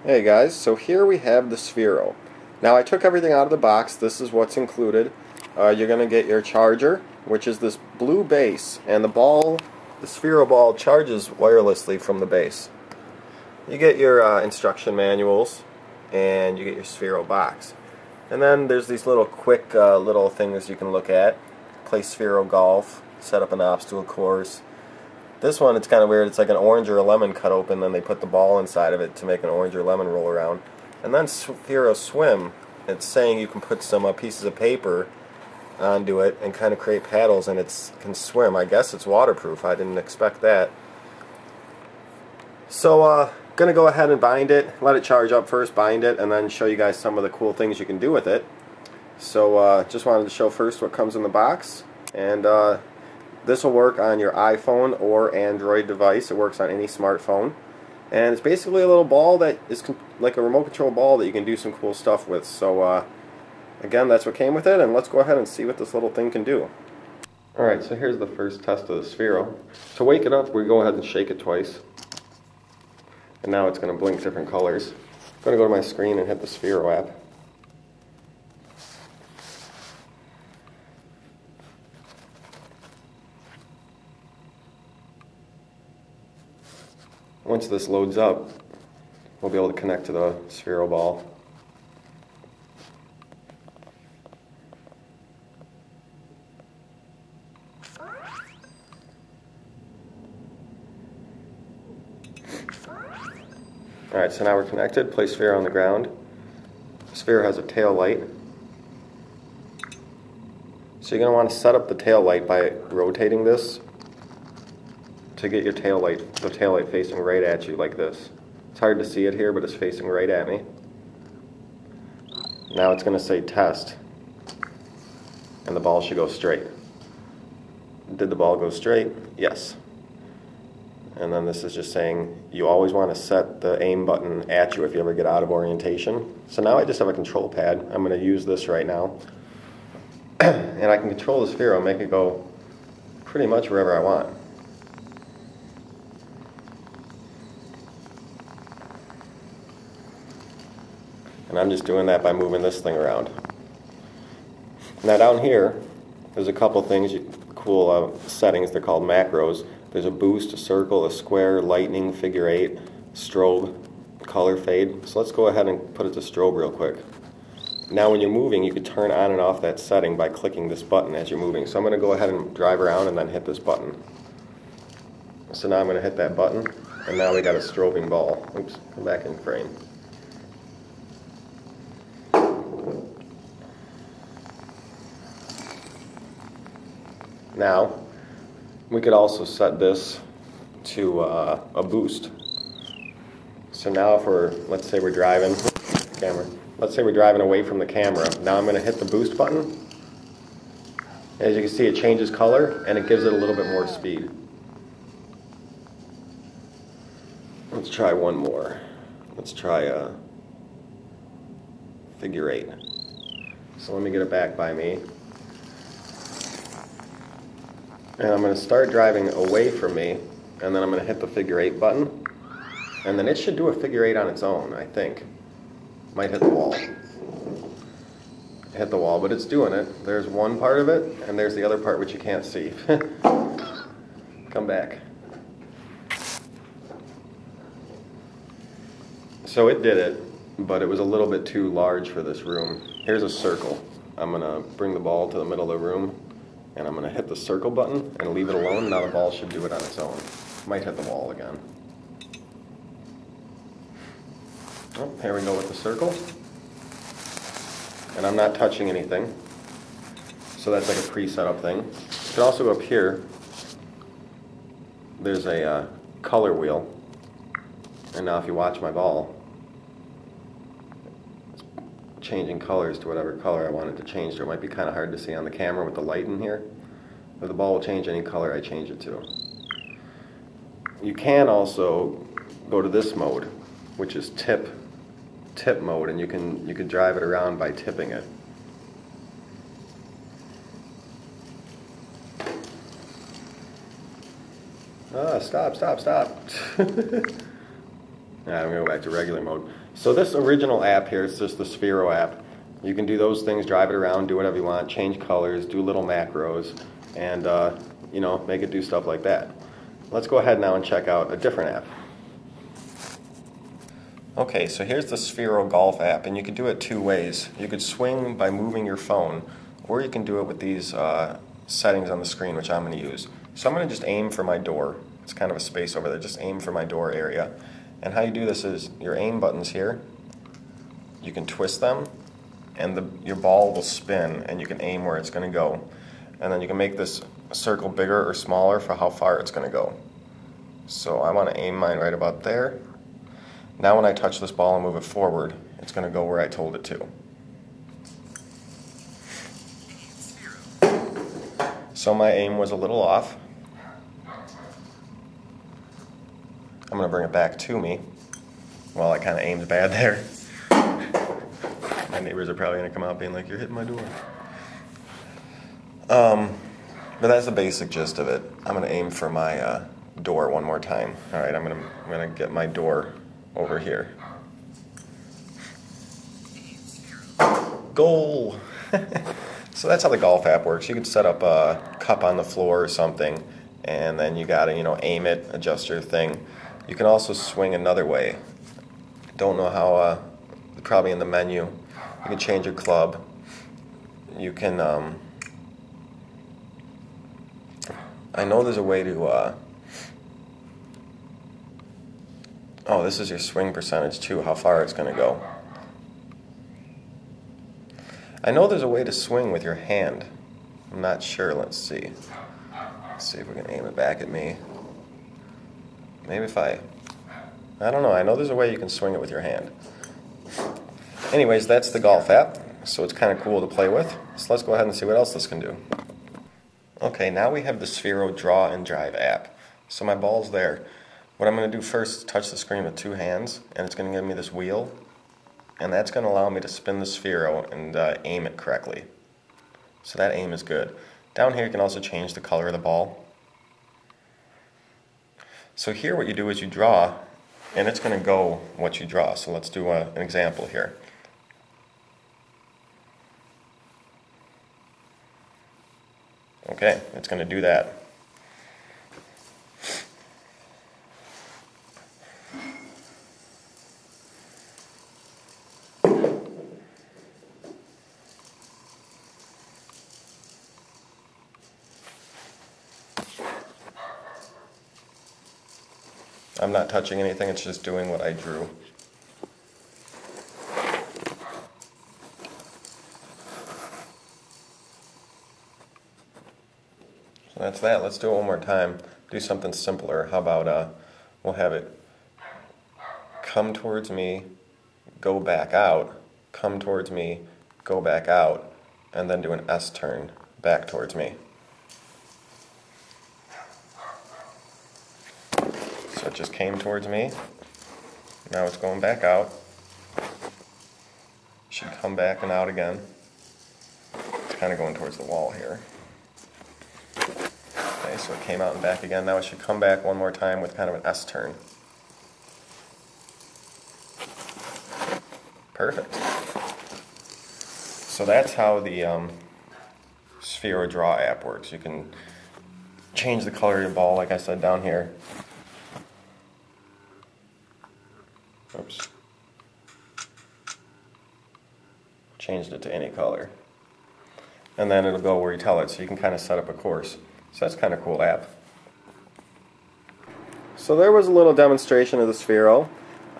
Hey guys, so here we have the Sphero. Now I took everything out of the box. This is what's included. You're going to get your charger, which is this blue base, and the Sphero ball charges wirelessly from the base. You get your instruction manuals, and you get your Sphero box. And then there's these little quick little things you can look at. Play Sphiro Golf, set up an obstacle course. This one, it's kind of weird. It's like an orange or a lemon cut open, then they put the ball inside of it to make an orange or lemon roll around. And then Sphiro Swim, it's saying you can put some pieces of paper onto it and kind of create paddles, and it can swim. I guess it's waterproof. I didn't expect that. So, gonna go ahead and bind it, let it charge up first, bind it, and then show you guys some of the cool things you can do with it. So, just wanted to show first what comes in the box, and this will work on your iPhone or Android device. It works on any smartphone. And it's basically a little ball that is like a remote control ball that you can do some cool stuff with. So again, that's what came with it, and let's go ahead and see what this little thing can do. Alright, so here's the first test of the Sphero. To wake it up, we go ahead and shake it twice. And now it's going to blink different colors. I'm going to go to my screen and hit the Sphero app. Once this loads up, we'll be able to connect to the Sphero ball. Alright, so now we're connected. Place Sphero on the ground. Sphero has a tail light. So you're going to want to set up the tail light by rotating this to get your the tail light facing right at you like this. It's hard to see it here, but it's facing right at me. Now it's going to say test, and the ball should go straight. Did the ball go straight? Yes. And then this is just saying you always want to set the aim button at you if you ever get out of orientation. So now I just have a control pad. I'm going to use this right now. And I can control the Sphero, make it go pretty much wherever I want. And I'm just doing that by moving this thing around. Now down here, there's a couple things, cool settings. They're called macros. There's a boost, a circle, a square, lightning, figure 8, strobe, color fade. So let's go ahead and put it to strobe real quick. Now when you're moving, you can turn on and off that setting by clicking this button as you're moving. So I'm going to go ahead and drive around and then hit this button. So now I'm going to hit that button, and now we got a strobing ball. Oops, come back in frame. Now, we could also set this to a boost. So now if let's say we're driving away from the camera. Now I'm going to hit the boost button. As you can see, it changes color and it gives it a little bit more speed. Let's try one more. Let's try a figure 8. So let me get it back by me. And I'm going to start driving away from me, and then I'm going to hit the figure 8 button, and then it should do a figure 8 on its own, I think. Might hit the wall. Hit the wall, but it's doing it. There's one part of it, and there's the other part which you can't see. Come back. So it did it, but it was a little bit too large for this room. Here's a circle. I'm going to bring the ball to the middle of the room, and I'm going to hit the circle button and leave it alone. Now the ball should do it on its own. Might hit the wall again. Oh, here we go with the circle. And I'm not touching anything. So that's like a pre-setup thing. You can also go up here. There's a color wheel. And now if you watch my ball, it's changing colors to whatever color I want it to change to. It might be kind of hard to see on the camera with the light in here. But the ball will change any color I change it to. You can also go to this mode, which is tip mode, and you can drive it around by tipping it. Stop. I'm going to go back to regular mode. So this original app here is just the Sphero app. You can do those things, drive it around, do whatever you want, change colors, do little macros, and you know, make it do stuff like that. Let's go ahead now and check out a different app. Okay, so here's the Sphiro Golf app, and you can do it two ways. You could swing by moving your phone, or you can do it with these settings on the screen, which I'm going to use. So I'm going to just aim for my door. It's kind of a space over there. Just aim for my door area. And how you do this is your aim buttons here. You can twist them, and your ball will spin, and you can aim where it's going to go. And then you can make this circle bigger or smaller for how far it's going to go. So I want to aim mine right about there. Now when I touch this ball and move it forward, it's going to go where I told it to. So my aim was a little off. I'm going to bring it back to me. Well, I kind of aimed bad there. My neighbors are probably going to come out being like, "You're hitting my door." But that's the basic gist of it. I'm going to aim for my door one more time. All right, I'm going to get my door over here. Goal! So that's how the golf app works. You could set up a cup on the floor or something, and then you got to, you know, aim it, adjust your thing. You can also swing another way. Don't know how, probably in the menu. You can change your club. You can, I know there's a way to, oh, this is your swing percentage too, how far it's going to go. I know there's a way to swing with your hand. I'm not sure, let's see. Let's see if we can aim it back at me. Maybe if I don't know, I know there's a way you can swing it with your hand. Anyways, that's the golf app, so it's kind of cool to play with. So let's go ahead and see what else this can do. Okay, now we have the Sphiro Draw and Drive app. So my ball's there. What I'm going to do first is touch the screen with two hands, and it's going to give me this wheel, and that's going to allow me to spin the Sphero and aim it correctly. So that aim is good. Down here you can also change the color of the ball. So here what you do is you draw, and it's going to go what you draw. So let's do an example here. Okay, it's going to do that. I'm not touching anything, it's just doing what I drew. So that's that. Let's do it one more time. Do something simpler. How about we'll have it come towards me, go back out, come towards me, go back out, and then do an S turn back towards me. So it just came towards me. Now it's going back out. Should come back and out again. It's kind of going towards the wall here. Okay, so it came out and back again. Now it should come back one more time with kind of an S turn. Perfect. So that's how the Sphiro Draw app works. You can change the color of your ball, like I said down here. Oops. Changed it to any color. And then it'll go where you tell it, so you can kind of set up a course. So that's kind of a cool app. So there was a little demonstration of the Sphero.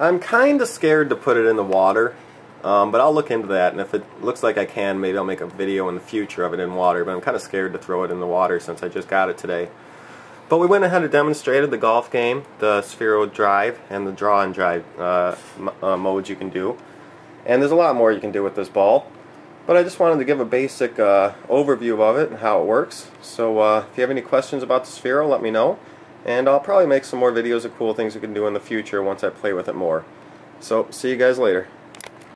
I'm kind of scared to put it in the water, but I'll look into that, and if it looks like I can, maybe I'll make a video in the future of it in water, but I'm kind of scared to throw it in the water since I just got it today. But we went ahead and demonstrated the golf game, the Sphiro Drive, and the Draw and Drive modes you can do. And there's a lot more you can do with this ball. But I just wanted to give a basic overview of it and how it works. So if you have any questions about the Sphero, let me know. And I'll probably make some more videos of cool things you can do in the future once I play with it more. So see you guys later.